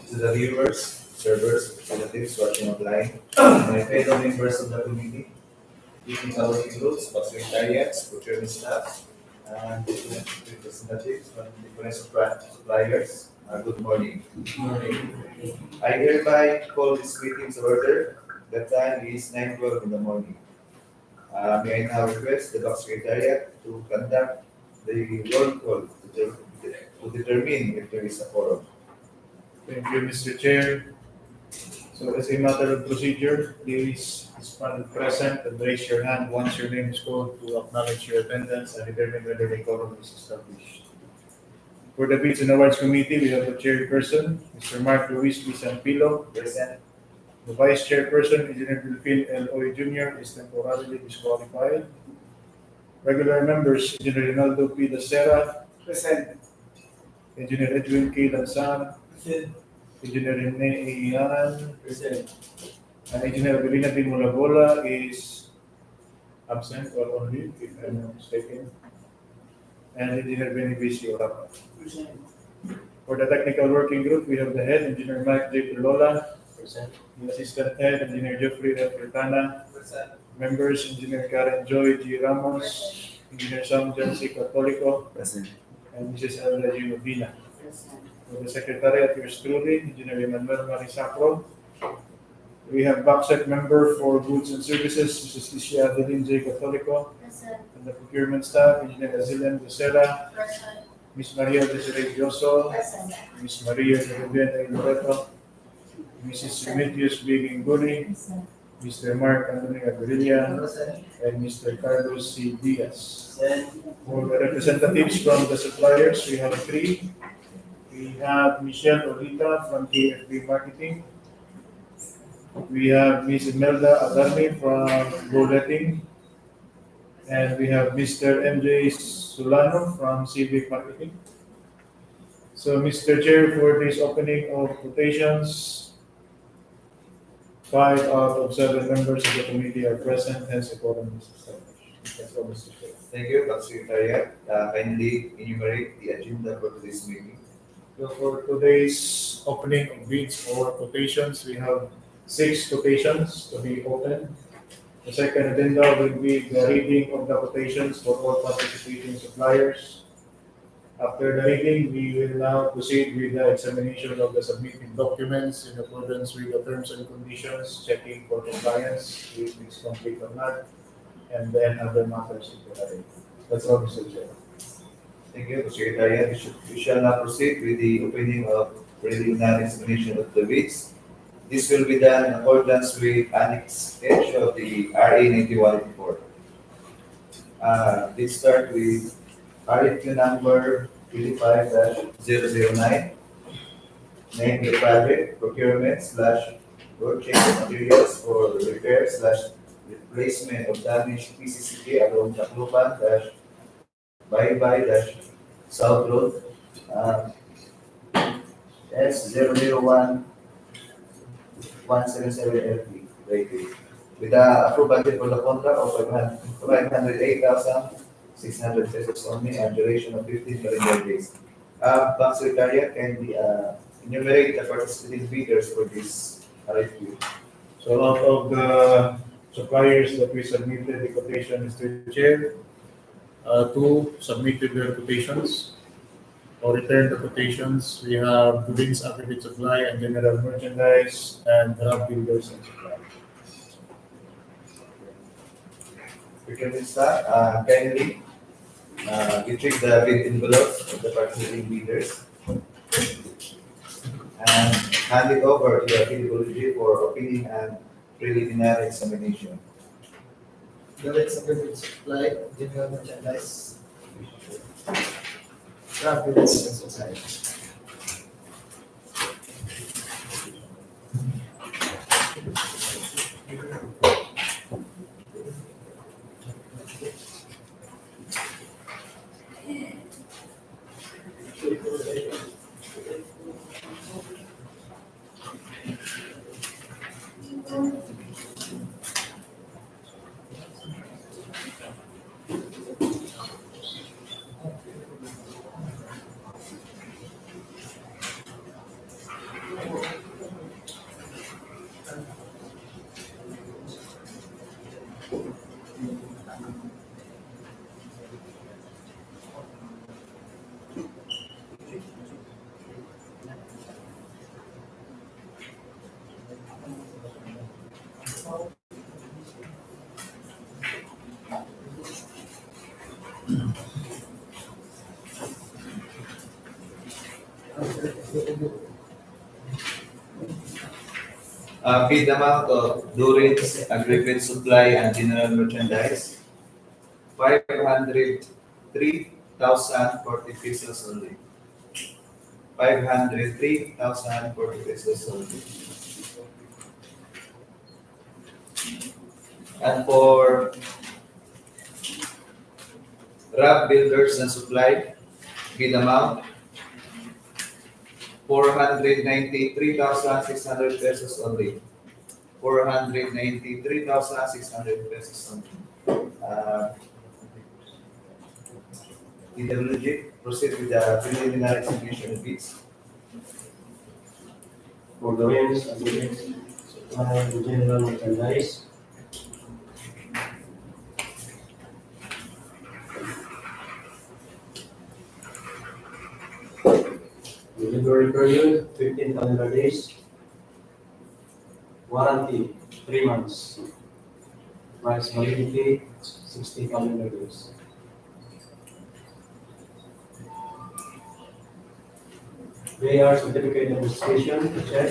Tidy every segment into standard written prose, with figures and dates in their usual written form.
to the viewers, servers, representatives watching online, my fellow members of the committee, technical working groups, secretariats, procurement staff, and different representatives from different suppliers. Good morning. Good morning. I hereby call this meeting to order. The time is 9:12 in the morning. May I now request the Box Secretariat to conduct the roll call to determine if there is a quorum. Thank you, Mr. Chair. So as a matter of procedure, please stand present and raise your hand once your name is called to acknowledge your attendance and determine whether the quorum is established. For the Bids and Awards Committee, we have the chairperson, Mr. Mark Luis Pisampilo, present. The vice chairperson, Engineer Phil L. Oy Jr., is temporarily disqualified. Regular members, Engineer Rinaldo P. Dacera, present. Engineer Edwin K. Lanzan, present. Engineer Rene A. Ihanan, present. And Engineer Belina P. Mulabola is absent or on leave, if I'm not mistaken. And Engineer Benivicio Rapa. Present. For the technical working group, we have the head, Engineer Mike J. Pilola, present. The assistant head, Engineer Jeffrey F. Retana, present. Members, Engineer Karen Joy G. Ramos, Engineer Sam John C. Catolico, present. And Mrs. Elda G. Medina. Present. For the secretariat, yours truly, Engineer Emmanuel Marisacro. We have BOBCAT member for goods and services, Mrs. Licia Adeline J. Catolico. Present. And the procurement staff, Engineer Azilian Lucera. Present. Ms. Maria Desiree Dioso. Present. Ms. Maria Ruben A. Loreto. Mrs. Remedios B. Ginguni. Present. Mr. Mark Anthony Aguililla. Present. And Mr. Carlos C. Diaz. Present. For the representatives from the suppliers, we have three. We have Michelle Olita from KFB Marketing. We have Ms. Imelda Adarni from Bulleting. And we have Mr. MJ Solano from Civic Marketing. So, Mr. Chair, for this opening of quotations, 5 out of 7 members of the committee are present, hence the quorum is established. That's all, Mr. Chair. Thank you, Box Secretariat. Kindly enumerate the agenda for today's meeting. So for today's opening of bids or quotations, we have 6 quotations to be opened. The second agenda will be the reading of the quotations for all participating suppliers. After the reading, we will now proceed with the examination of the submitted documents in accordance with the terms and conditions, checking for compliance, if it's complete or not, and then other matters if there are. That's all, Mr. Chair. Thank you, Secretariat. We shall now proceed with the opening of preliminary examination of the bids. This will be done in accordance with Annex H of the RA 9184. Let's start with RFQ number 25-009. Name the project, procurement / purchase of materials for repair / replacement of damaged PCCP along Tacloban - Baybay - South Road, S001 177 Leyte, with the approved budget for the contract of 508,600 pesos only and duration of 15 calendar days. Bank Secretariat, can we enumerate the participating bidders for this RFQ? So out of the suppliers that we submitted the quotation, Mr. Chair, 2 submitted their quotations or returned the quotations. We have Province Aggregate Supply and General Merchandise and Grab Builders and Supply. Procurement staff, kindly retrieve the bid envelopes of the participating bidders and hand it over to the PWH for opinion and preliminary examination. Province Aggregate Supply, General Merchandise, Grab Builders and Supply. Bid amount of Durance aggregate supply and general merchandise, 503,040 pesos only. 503,040 pesos only. And for Rab Builders and Supply, bid amount 493,600 pesos only. 493,600 pesos only. DPWH, proceed with the preliminary execution bids. For the rents, aggregates, supply, and general merchandise. Delivery period, 15 calendar days. Warranty, 3 months. Price validity, 60 calendar days. They are certificate of registration, check.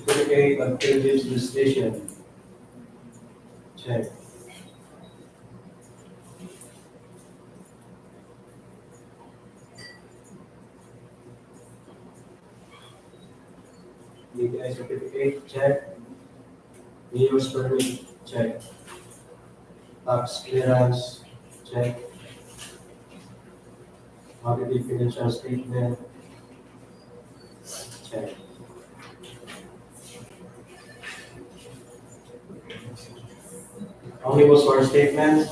Certificate of privilege registration, check. DPI certificate, check. Use permit, check. Tax clearance, check. Audited financial statement, check. Omnibus for statement,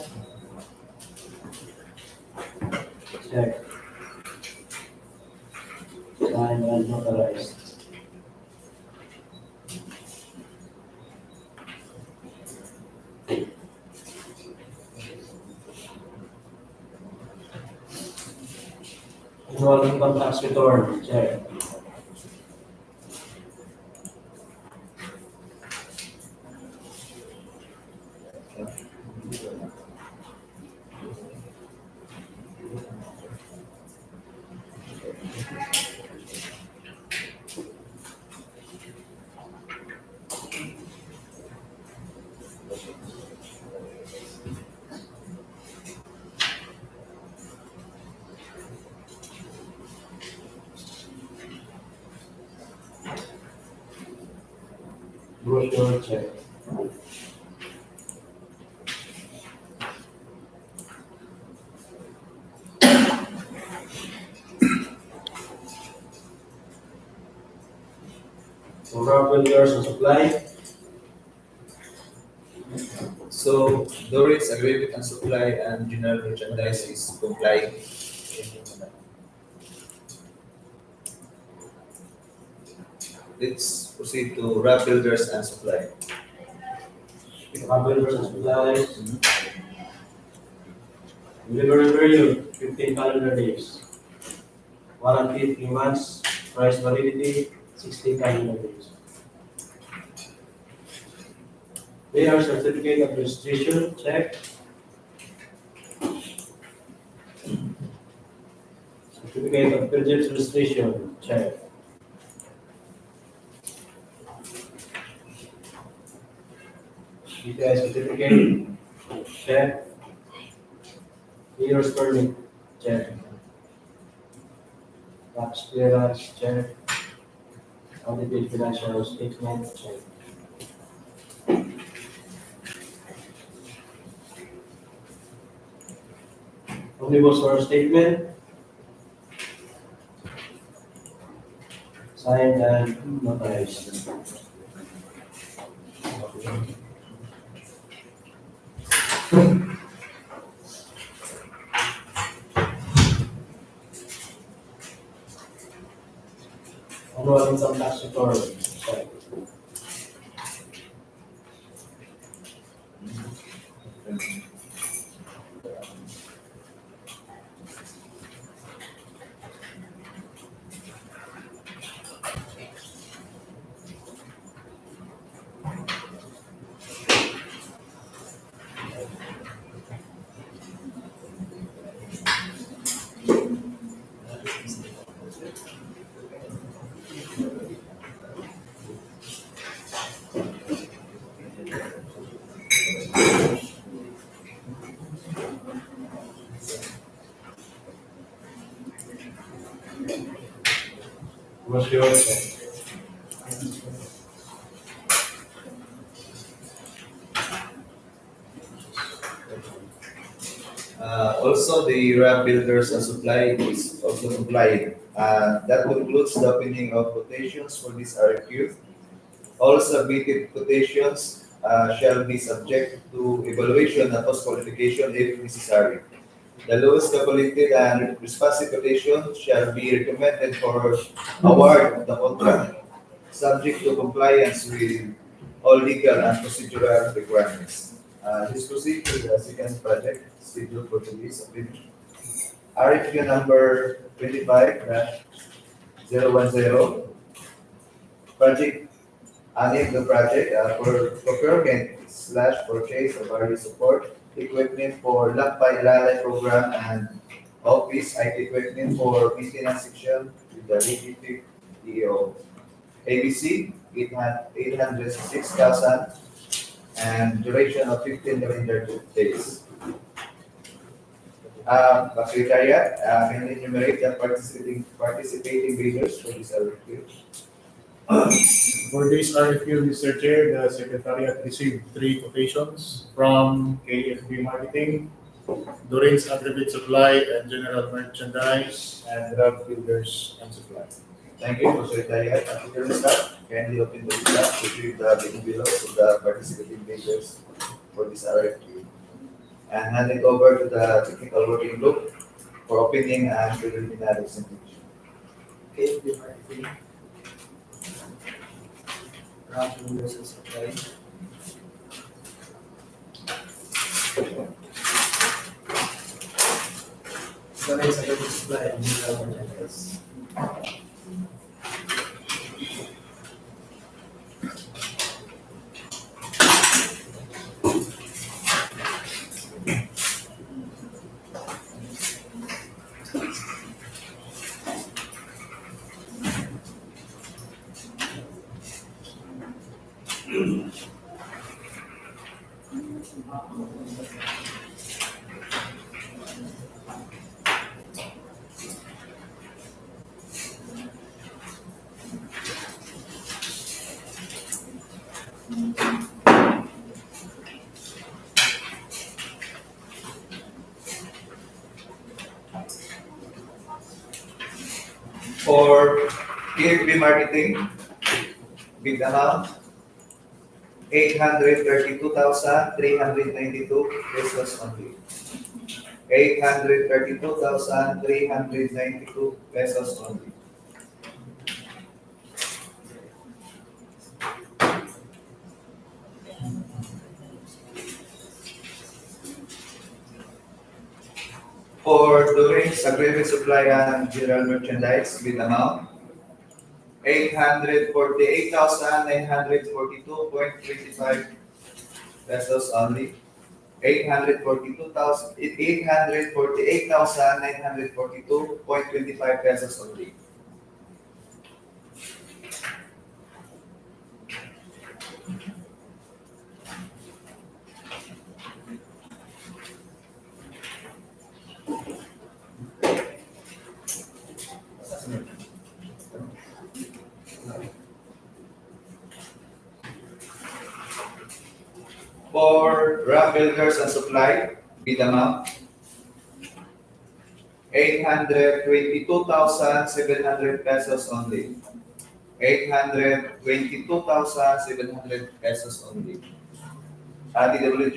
check. Signed and notarized. Annual income tax return, check. Brochure, check. For raw builders and supply, So, Durance aggregate and supply and general merchandise is complying. Let's proceed to Rab Builders and Supply. raw builders and supply. Delivery period, 15 calendar days. Warranty, 3 months. Price validity, 60 calendar days. They are certificate of registration, check. Certificate of purchase registration, check. DPI certificate, check. Year's permit, check. Tax clearance, check. Audited financial statement, check. Omnibus for statement, signed and notarized. Annual income tax return, check. Procurement check. Also, the RAM builders and supply is also complying. That concludes the opening of quotations for this RFQ. All submitted quotations shall be subject to evaluation and post-qualification if necessary. The lowest calculated and responsive quotation shall be recommended for award of the contract, subject to compliance with all legal and procedural requirements. This proceed to the second project scheduled for today's opinion. RFQ number 25-010. Project, name the project for procurement / purchase of various support equipment for Lakbay Lalay program and office IT equipment for maintenance section with the DPWH ABC 806,000 and duration of 15 calendar days. Secretariat, can you enumerate the participating bidders for this RFQ? For this RFQ, Mr. Chair, the Secretariat received 3 quotations from KFB Marketing, Doreen's Aggregate Supply and General Merchandise, and Rab Builders and Supply. Thank you, Secretariat. Applicant staff, kindly open the staff to read the bidding below of the participating bidders for this RFQ. And hand it over to the technical working group for opening and preliminary presentation. Okay, we are ready. RAM builders and supply. So next, I will supply and general merchandise. For KFB Marketing, bid amount 832,392 pesos only. 832,392 pesos only. For Doreen's Aggregate Supply and General Merchandise, bid amount 848,942.25 pesos only. 848,942.25 pesos only. For RAM Builders and Supply, bid amount 822,700 pesos only. 822,700 pesos only. DWG,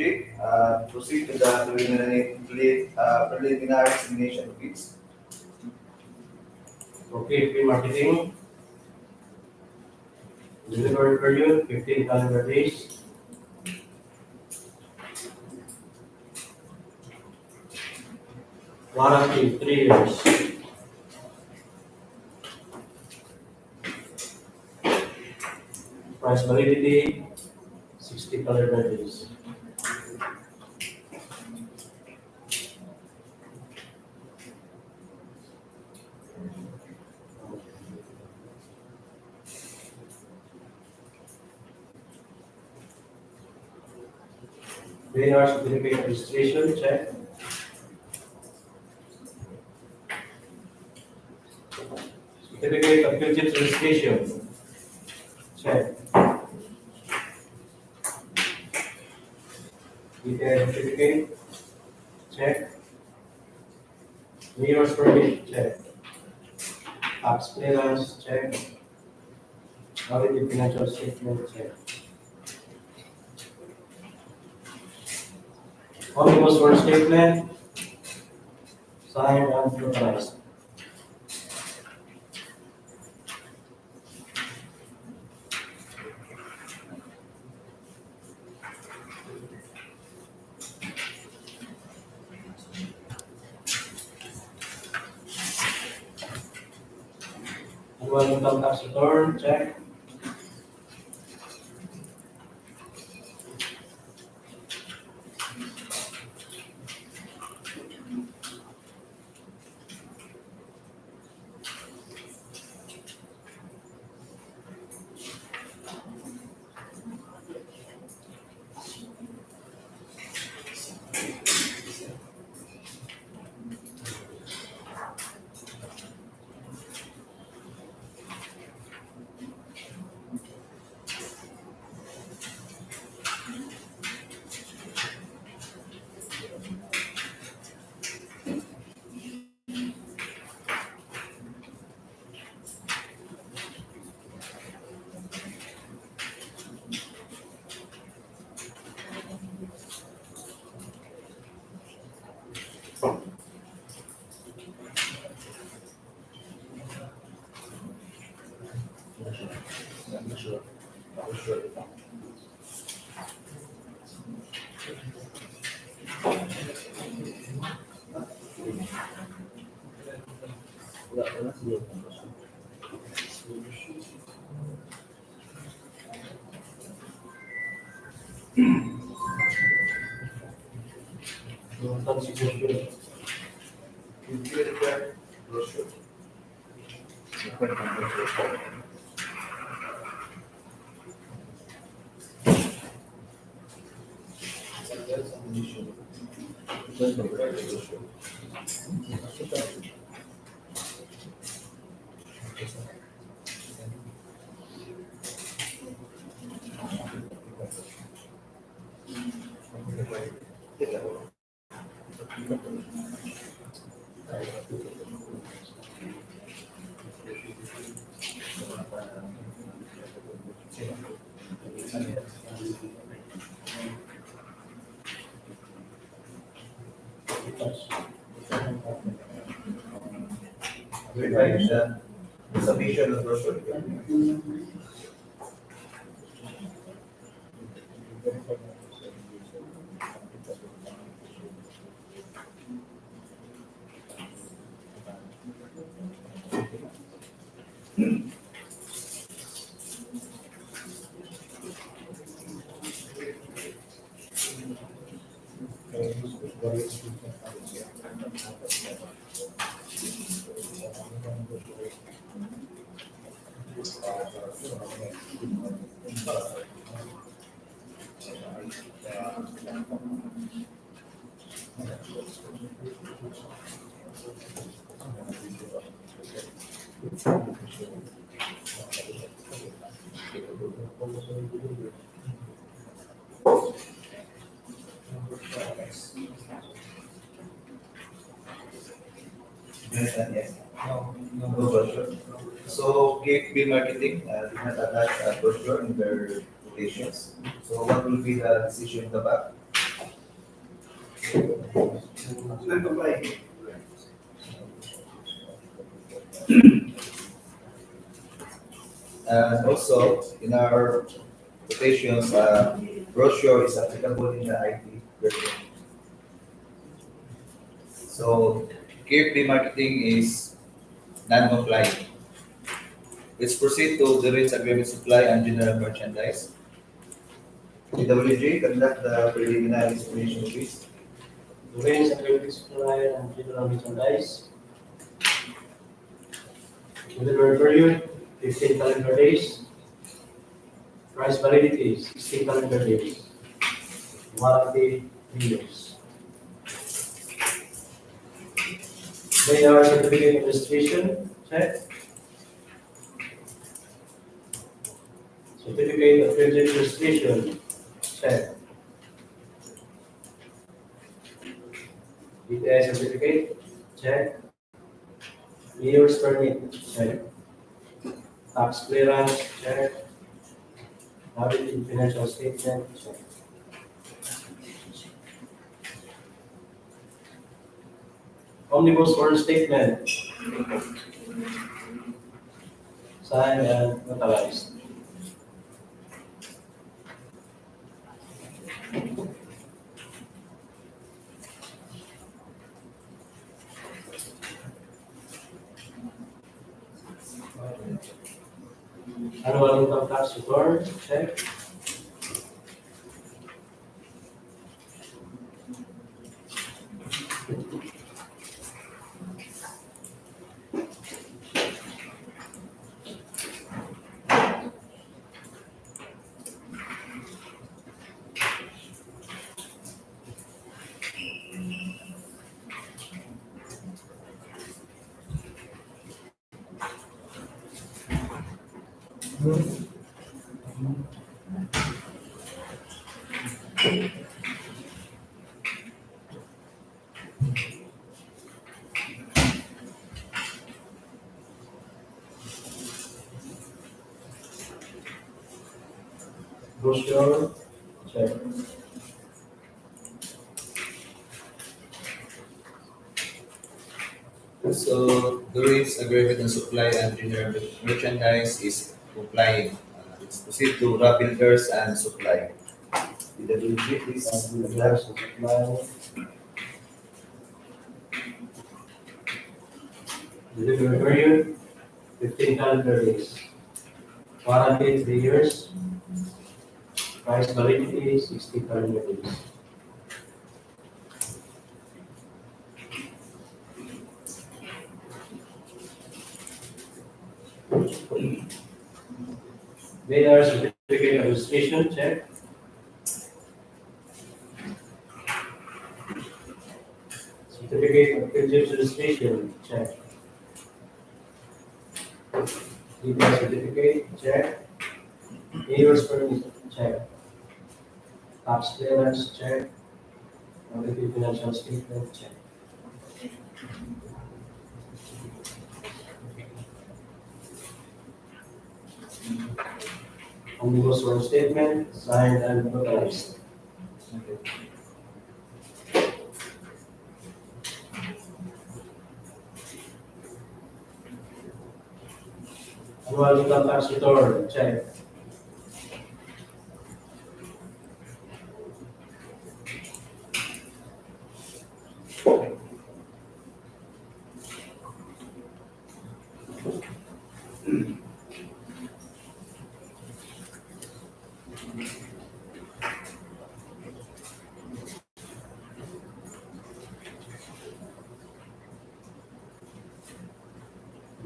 proceed to the preliminary examination of bids. Okay, marketing. Delivery period 15 calendar days. Warranty 3 years. Price validity 60 calendar days. They are certificate registration check. Certificate of Future Registration. Check. DPWH certificate. Check. Mayor's permit. Check. Tax clearance. Check. Audited financial statement. Check. Omnibus for statement. Signed and notarized. Annual income tax return. Check. Constitution. If you require brochure. That's an issue. Just provide the brochure. Verify the submission of brochure. Yes, and yes. No brochure. So KFB Marketing did not attach a brochure in their quotations. So what will be the decision of the back? And also in our quotations, brochure is applicable in the IT version. So KFB Marketing is non-compliant. Let's proceed to the rates agreement supply and general merchandise. PWG conduct the preliminary estimation fees. The range of credit supply and general merchandise. Delivery period, 15 calendar days. Price validity, 16 calendar days. Warranty, 3 years. They are certificate of registration, check. Certificate of registration, check. DPI certificate, check. Mayor's permit, check. Tax clearance, check. Audit in financial statement, check. Omnibus order statement, signed and notarized. Annual income tax return, check. Brochure, check. So the rates agreement and supply and general merchandise is complying. Let's proceed to raw builders and supply. DPWH, please. Supply. Delivery period, 15 calendar days. Warranty, 3 years. Price validity, 60 calendar days. Bidder certificate of registration, check. Certificate of registration, check. DPI certificate, check. Mayor's permit, check. Tax clearance, check. Audited financial statement, check. Omnibus order statement, signed and notarized. Annual income tax return, check.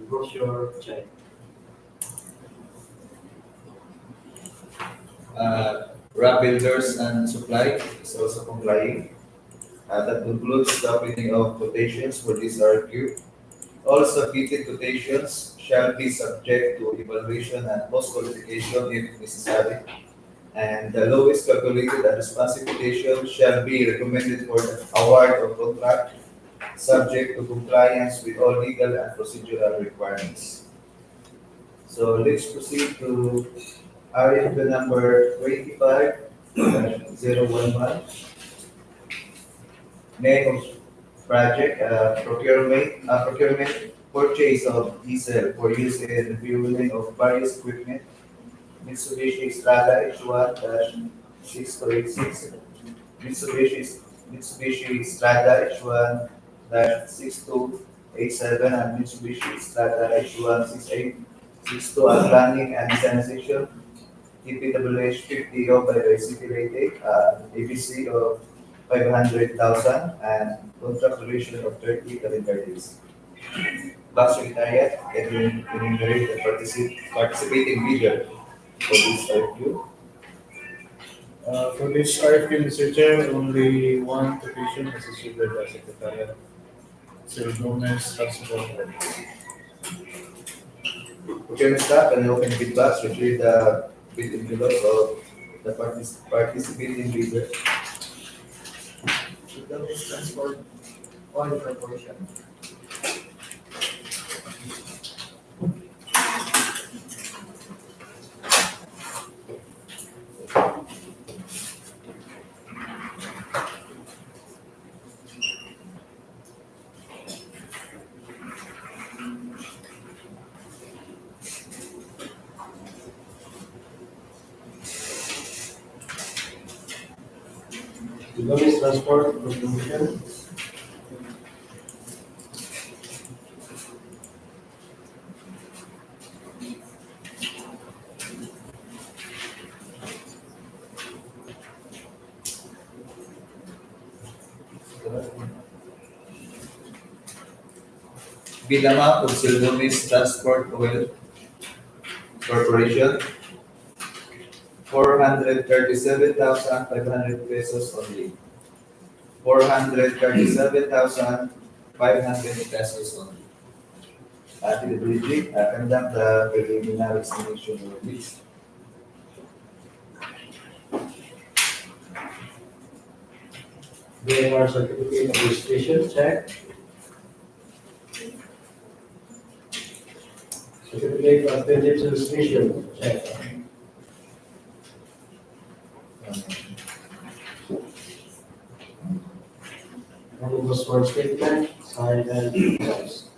Brochure, check. Raw builders and supply is also complying. That includes the updating of quotations for this RFQ. All submitted quotations shall be subject to evaluation and post-qualification if necessary. And the lowest calculated and responsive quotation shall be recommended for the award of contract, subject to compliance with all legal and procedural requirements. So let's proceed to RFQ number 25-011. Name of project, procurement purchase of diesel for use in fueling of various equipment. Mitsubishi Strada H1-6286, Mitsubishi Strada H1-6287, and Mitsubishi Strada H1-6862 are planning and design section. DPWH 50 of Baybay City Leyte, ABC of 500,000 and contract duration of 30 calendar days. Box Secretariat can enumerate the participating bidder for this RFQ. For this RFQ, Mr. Chair, only one quotation is issued by the Secretariat. Sir Gomez, Procurement staff and open bid box retrieve the with envelopes of the participating bidder. DPWH Transport Oil Corporation. DPWH Transport Corporation. Binama Consildomis Transport Oil Corporation, 437,500 pesos only. 437,500 pesos only. PWH, conduct the preliminary examination of this. DMR certificate of registration, check. Certificate of authentic registration, check. Annual sworn statement, signed and authorized.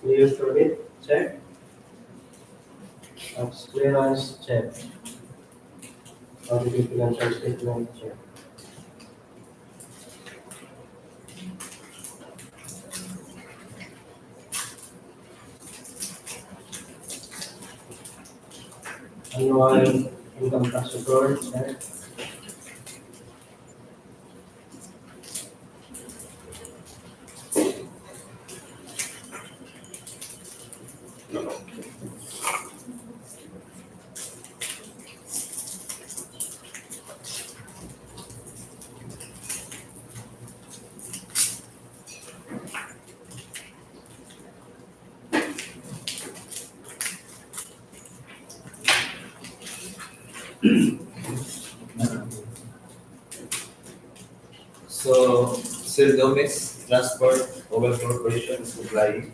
Use permit, check. Tax clearance, check. Audited financial statement, check. Annual income tax return, check. So, Sildomis Transport Oil Corporation is supplying.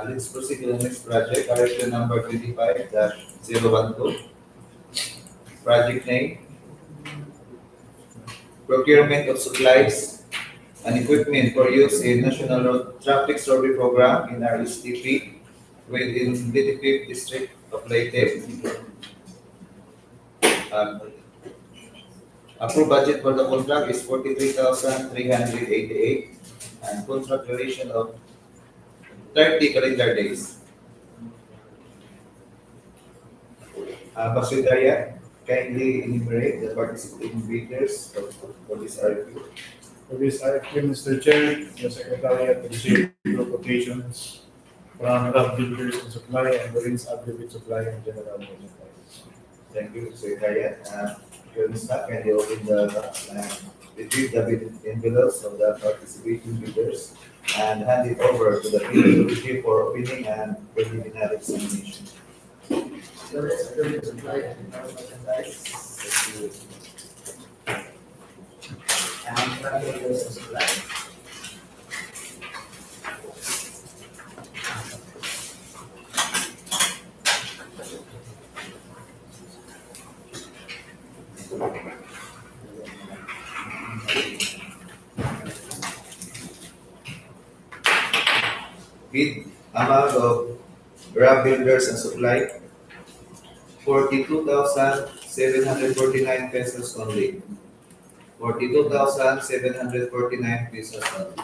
Let's proceed to the next project, correction number 25-012. Project name, procurement of supplies and equipment for use in National Road Traffic Survey Program in RSTP within the 5th District of Leyte. Approved budget for the contract is 43,388 and contract duration of 30 calendar days. Secretariat, kindly enumerate the participating bidders for this RFQ. For this RFQ, Mr. Chair, the Secretariat received quotations from Rob Builders and Supply and Marines Aggregate Supply and General Merchandise. Thank you, Secretariat. Your staff, can you open the retrieve the bid envelopes of the participating bidders and hand it over to the PWH for opening and preliminary examination. DPWH Aggregate Supply and General Merchandise. And Builders and Supply. Bid amount of RAB Builders and Supply, 42,749 pesos only. 42,749 pesos only.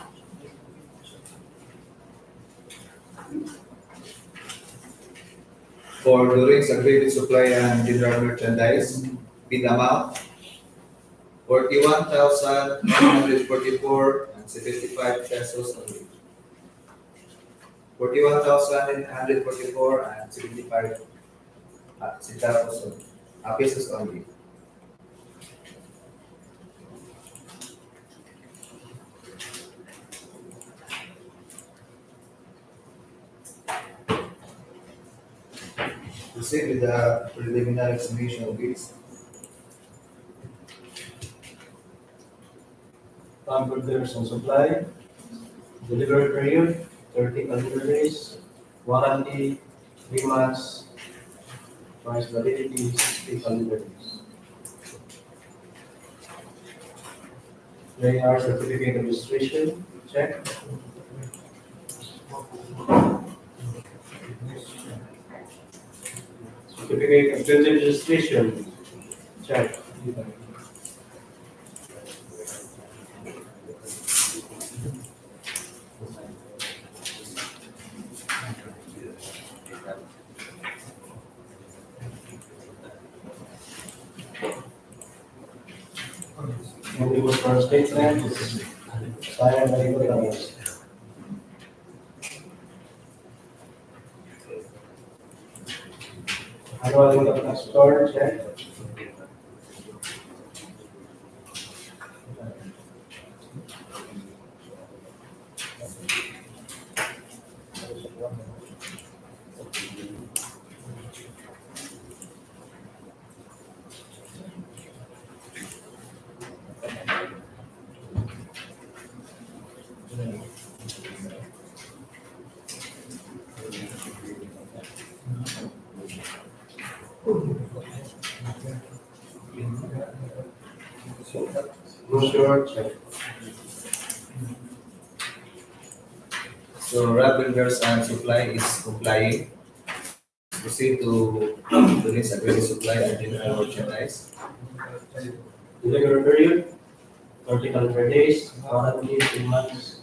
For Durings Agreed Supply and General Merchandise, bid amount 41,944.75 pesos only. 41,944.75 centavos only. Pesos only. Proceed with the preliminary examination of bids. Farm Builders and Supply, delivery period 30 calendar days, warranty 3 months, price validity 60 calendar days. JR certificate of registration, check. Certificate of registration, check. Omnibus for statement, signed by the others. Annual income tax return, check. Brochure, check. So RAB Builders and Supply is complying. Proceed to Durings Agreed Supply and General Merchandise. Delivery period 30 calendar days, warranty 3 months,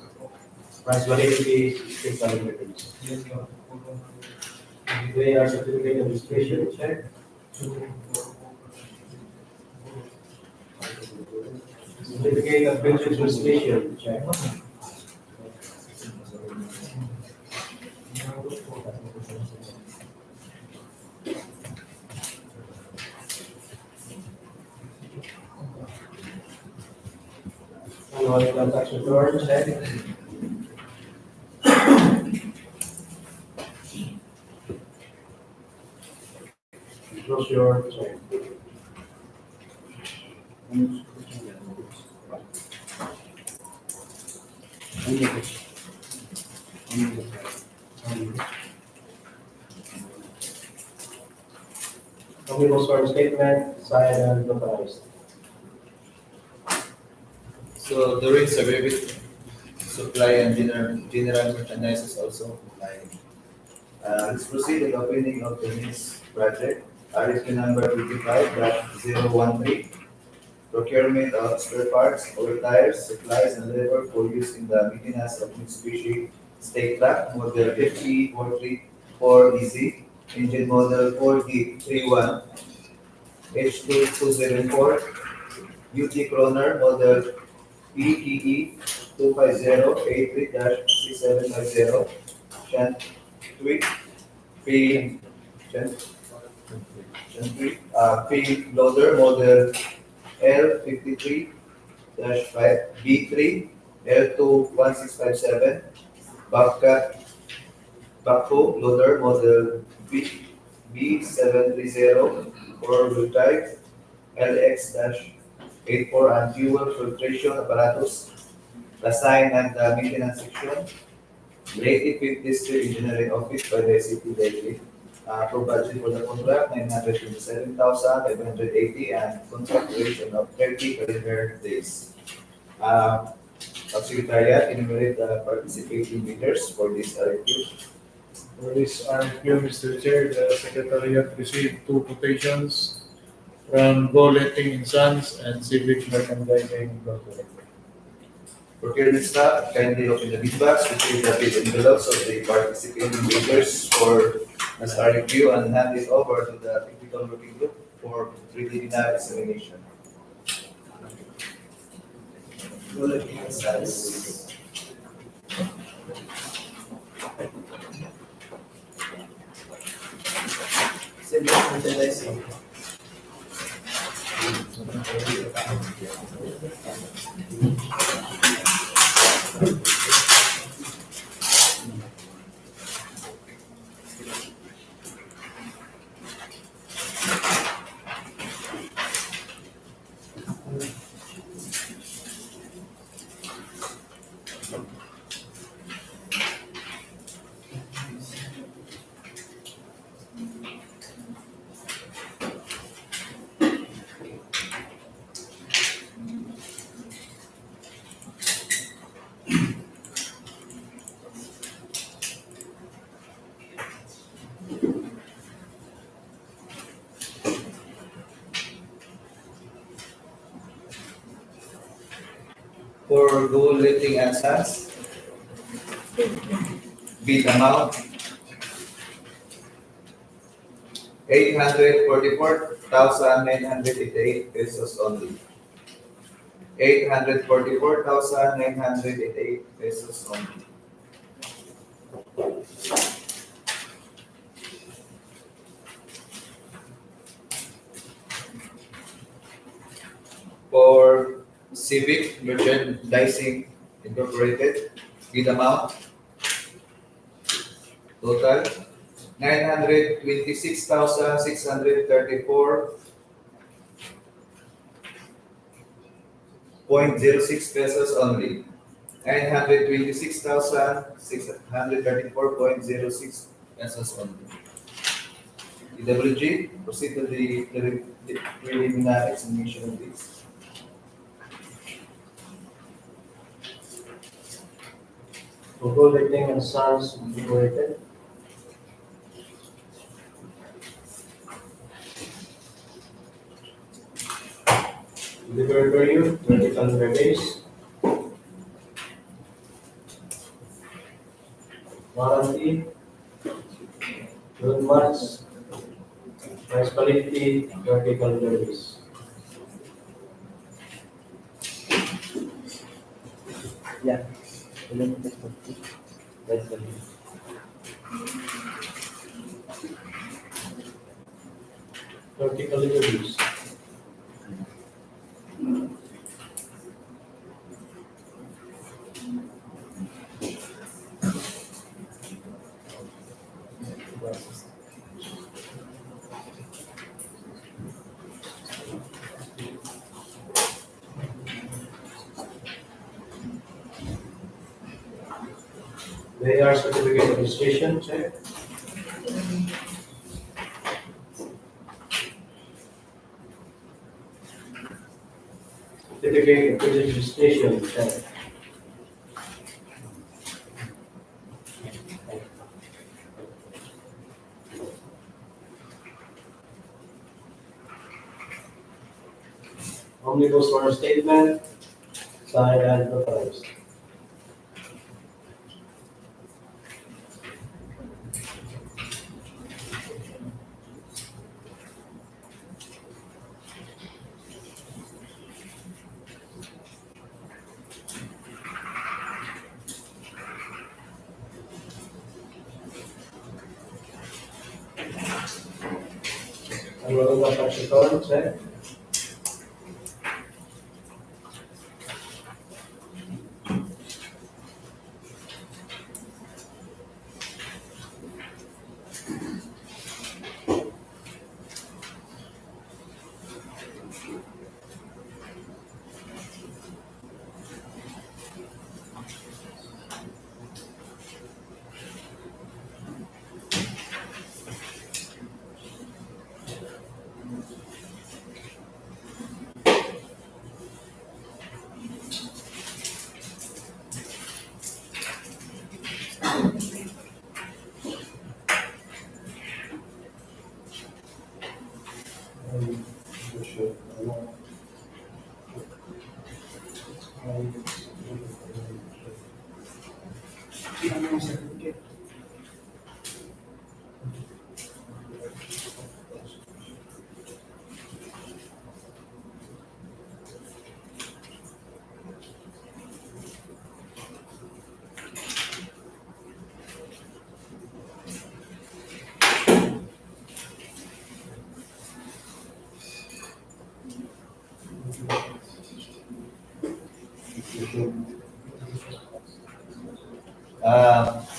price validity 60 calendar days. JR certificate of registration, check. Certificate of registration, check. Annual income tax return, check. Brochure, check. Omnibus for statement, signed and notarized. So Durings Agreed Supply and General Merchandise is also complying. Let's proceed with the opening of the next project. RFP number 55-013. Procurement of spare parts, oil tires, supplies, and labor for use in the maintenance of Mitsubishi State Truck Model 50434EZ, engine model 4D31, H2274, UT CRONER model PEE 25083-6750, SHANTUI, P loader model L53-5B3 L21657, BOBCAT backhoe loader model B730 4-wheel drive LX-84 and fuel filtration apparatus. The sign and the maintenance section. Leyte 5th District Engineering Office by the City Leyte. Approved budget for the contract 927,580 and contract duration of 30 calendar days. Secretariat, enumerate the participating bidders for this RFQ. For this RFQ, Mr. Chair, the Secretariat received two quotations from Go Letting and Sons and Civic Merchandising Incorporated. Procurement staff, kindly open the bid box, retrieve the bid envelopes of the participating bidders for this RFQ and hand it over to the technical working group for preliminary examination. Quality and size. Civic merchandising. For Go Letting and Sons, bid amount 844,988 pesos only. 844,988 pesos only. For Civic Merchandising Incorporated, bid amount total 926,634.06 pesos only. 926,634.06 pesos only. DPWH, proceed to the preliminary examination of this. For Go Letting and Sons Incorporated, delivery period 20 calendar days. Warranty 12 months. Price validity 30 calendar days. Yeah. Vertical interviews. They are certificate of registration check. Certificate of registration check. Omnibus warrant statement, signed and notarized. And we'll go back to code check.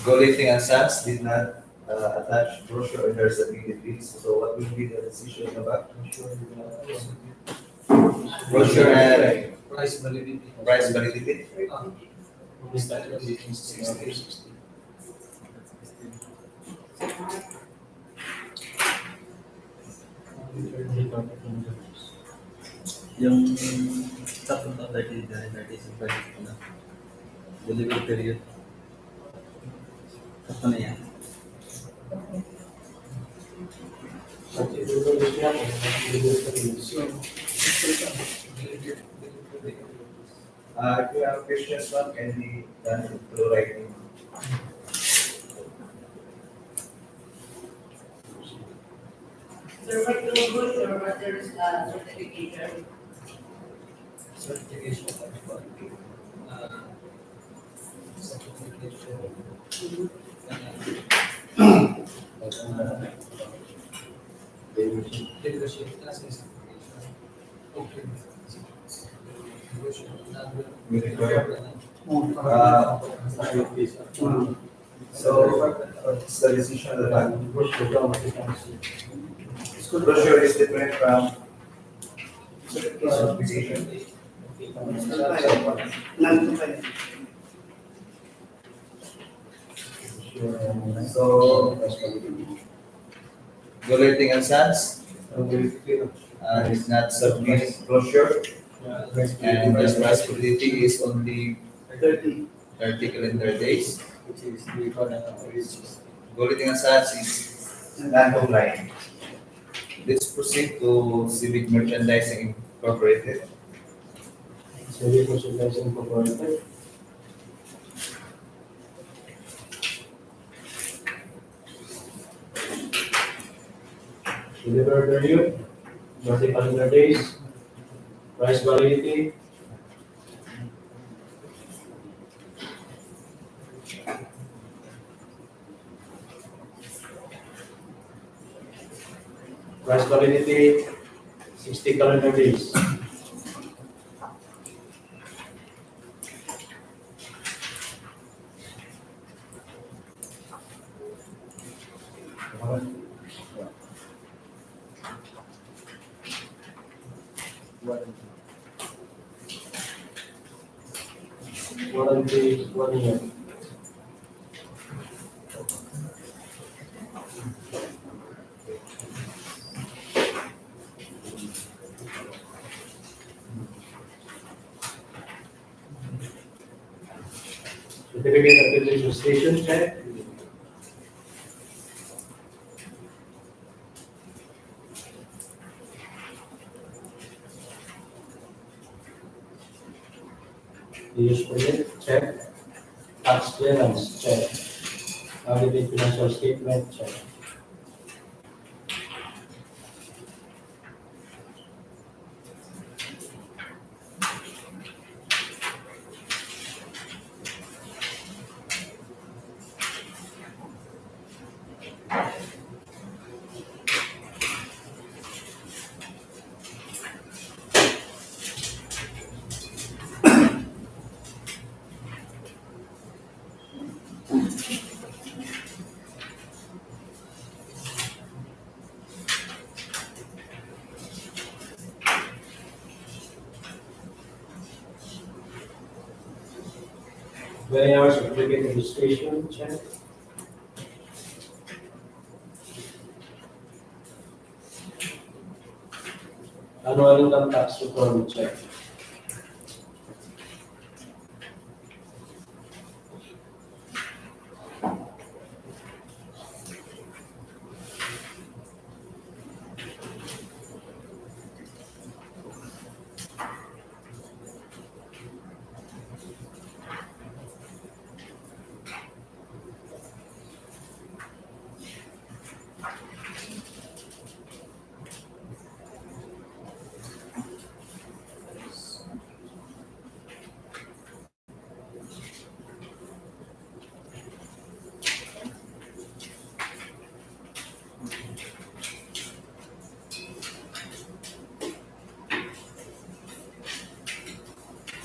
Golding and Sons did not attach brochure in their submitted bids. So what will be the decision about brochure and Price validity. price validity? We started on 1860. Yung sakto na 30 dahil 36 budget ko na. Delivery period. Sakto na yan. If you have questions, one can be done through writing. Sir, what the brochure, but there is a certification. Certification of quality. Certification. Leadership class is certification. Okay. We require. So it's the decision of the bank. Brochure is different from certification. So Golding and Sons is not submit brochure, and the price validity is only 30 calendar days. Golding and Sons is non-compliant. Let's proceed to Civic Merchandising Incorporated. Civic Merchandising Incorporated. Delivery period, 30 calendar days. Price validity, price validity, 60 calendar days. Warranty 1 year. Certificate of registration check. Use permit check. Tax clearance check. Audited financial statement check. Where certificate registration check. Annual income tax return check.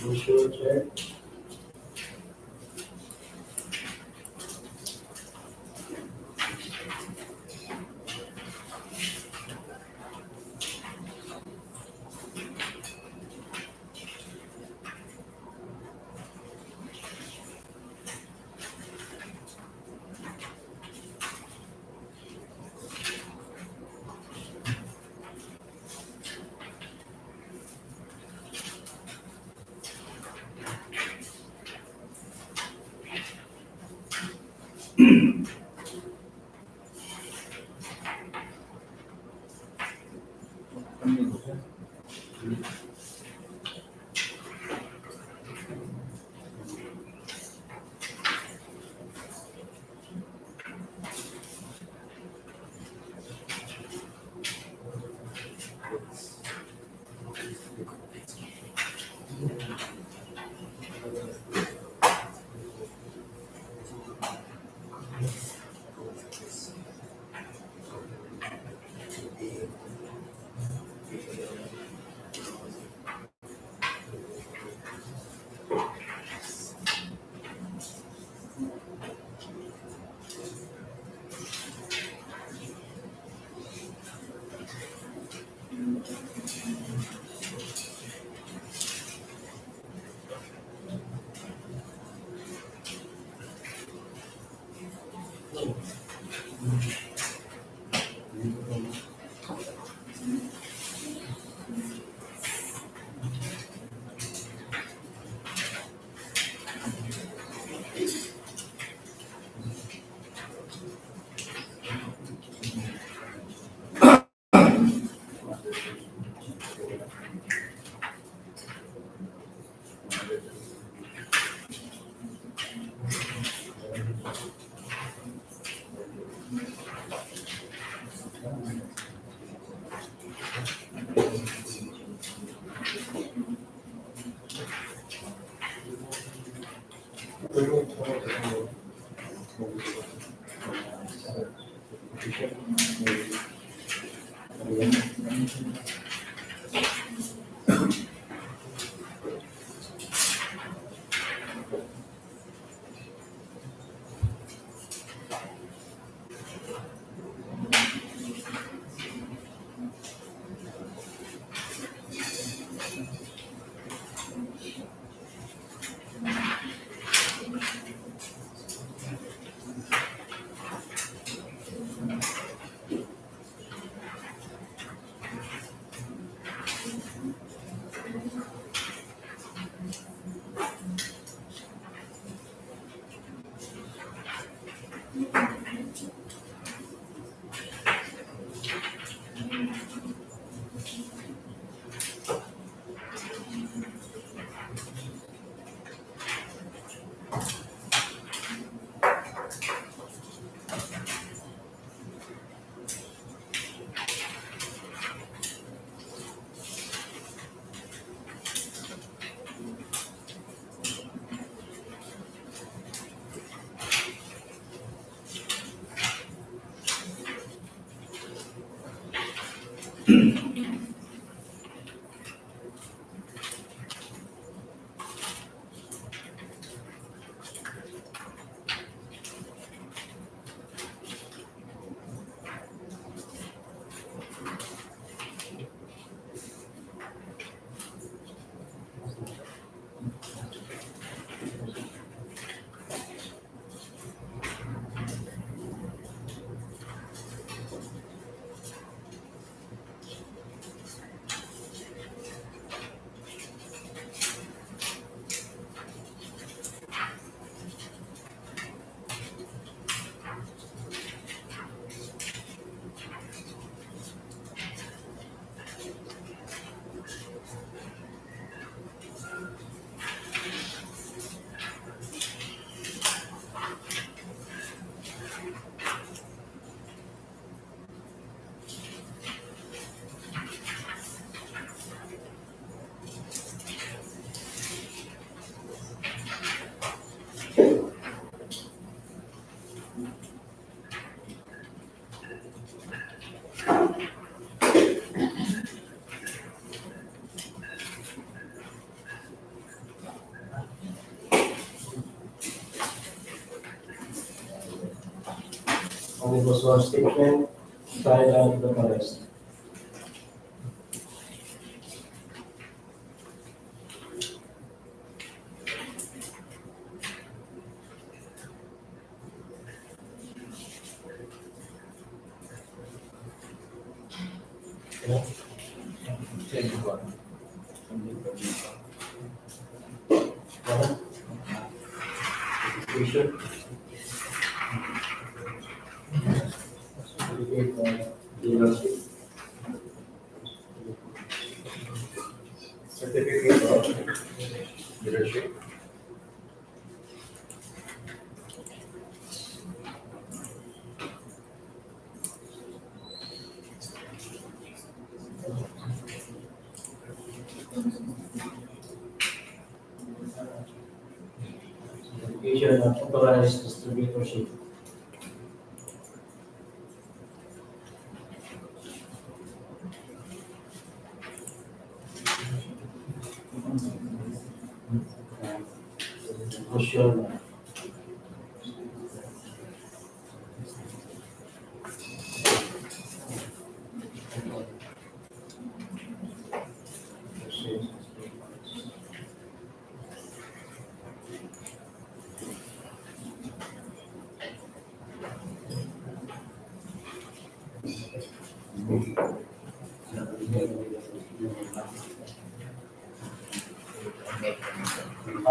Brochure check. Only was one statement, trial and the arrest. Application. Delegate, dealership. Procurement of authorized distributorship. Procurement.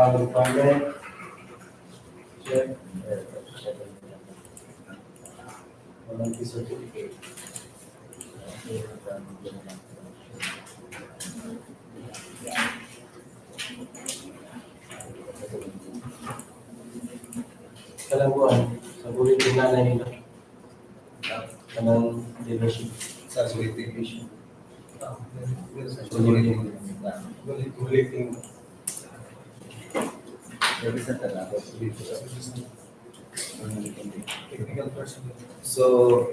Requirement. Check. Warranty certificate. Kalangguan, sa bulletin na nila. Kanang dealership. Sa bulletin. Bulletin. So,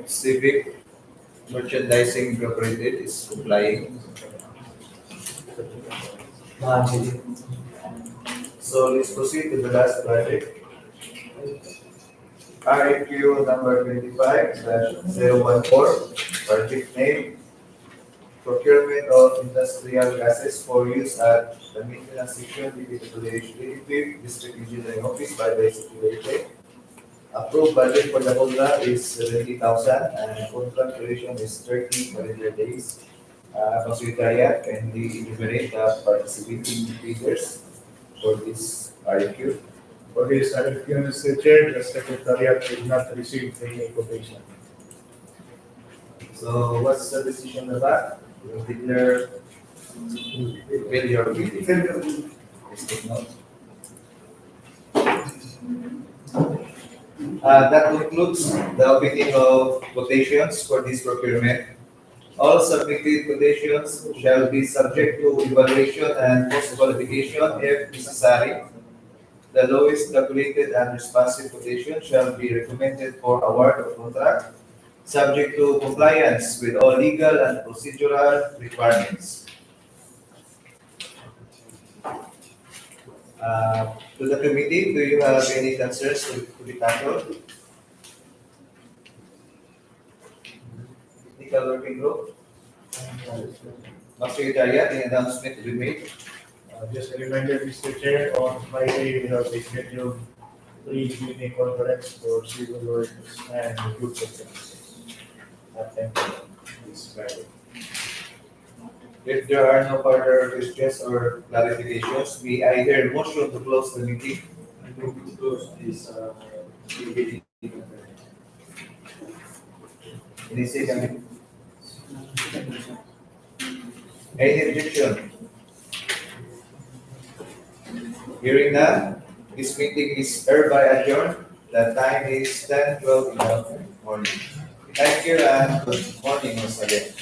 Civic Merchandising Incorporated is complying. So let's proceed to the last project. RFQ number 25/014, project name, procurement of industrial gases for use at the maintenance section, DPWH Leyte, District Engineering Office, Baybay, Leyte. Approved budget for the contract is 70,000 and contract duration is 30 calendar days. Secretariat can enumerate the participating bidders for this RFQ. For this RFQ, Mr. Chair, the Secretariat did not receive any quotation. So what's the decision of that? You declare failure of bidding. Please take note. That concludes the bidding of quotations for this procurement. All submitted quotations shall be subject to evaluation and post-qualification if necessary. The lowest calculated and responsive quotation shall be recommended for award of contract, subject to compliance with all legal and procedural requirements. To the committee, do you have any concerns to be tackled? Technical working group? Secretariat, any announcement to be made? Just a reminder, Mr. Chair, on Friday, we have a scheduled 3 meeting conference for civil works and group services at 10 this Friday. If there are no further questions or clarifications, we either motion to close the meeting. I think we close this meeting. Any second? Any objection? Hearing none, this meeting is hereby adjourned. The time is 10:12 in the morning. Thank you and good morning once again.